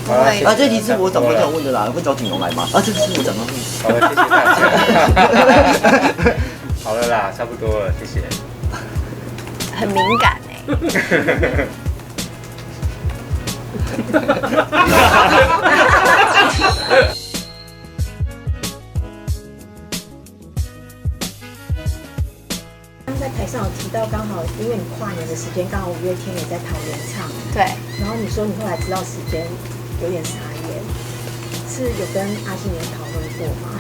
好了，啊，这题是我长官叫我问的啦，会找景龙来吗？啊，这个是我长官问的。好了，谢谢大家。好了啦，差不多了，谢谢。很敏感哎。在台上有提到，刚好因为你跨年的时间刚好五月天也在桃园唱，对，然后你说你后来知道时间有点傻眼，是有跟阿信也讨论过吗？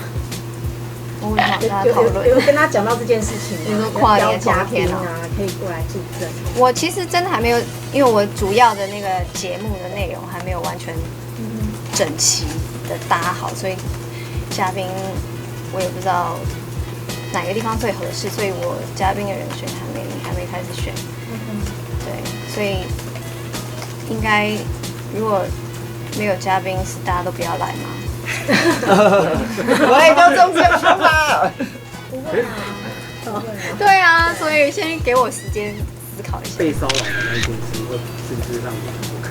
我们跟他讨论，有跟他讲到这件事情吗？你说跨年嘉同天宾啊，可以过来助阵。我其实真的还没有，因为我主要的那个节目的内容还没有完全整齐的搭好，所以嘉宾我也不知道哪个地方最合适，所以我嘉宾的人选还没开始选。对，所以应该如果没有嘉宾，是大家都不要来吗？我也就中间说嘛。不会啊，不会啊。对啊，所以先给我时间思考一下。被骚扰的那一件事，会是不是让你不开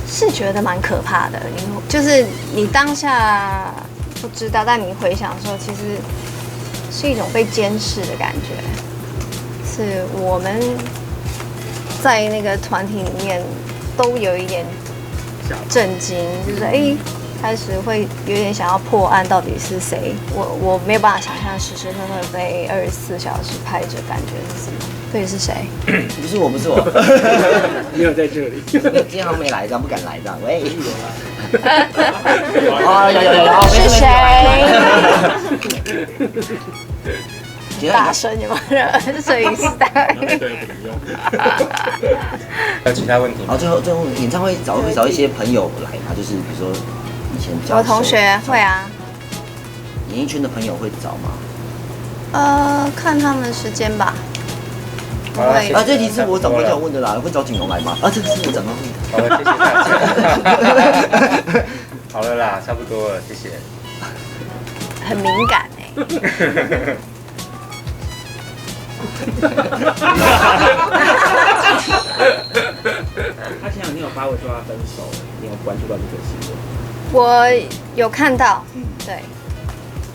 心？是觉得蛮可怕的，就是你当下不知道，但你回想的时候，其实是一种被监视的感觉。是我们在那个团体里面都有一点震惊，就是开始会有点想要破案，到底是谁？我没有办法想象时时刻刻被24小时拍着，感觉是什么？到底是谁？不是我，不是我。没有在这里。今天好像没来，这样不敢来这样。喂。哦，有。大声有没有？摄影师大概。还有其他问题吗？然后最后演唱会会找一些朋友来嘛，就是比如说以前比较我同学会啊。演艺圈的朋友会找吗？看他们时间吧。啊，这题是我长官叫我问的啦，会找景龙来吗？啊，这个是我长官问的。好了，谢谢大家。好了啦，差不多了，谢谢。很敏感哎。他前两天有发文说他分手，你有关注到这个新闻？我有看到，对。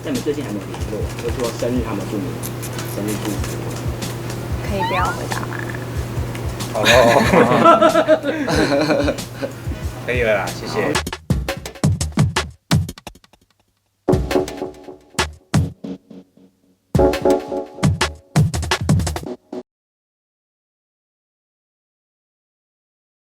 但你们最近还没有联络，就说生日他们祝你生日祝福。可以不要回答吗？好喽。可以了啦，谢谢。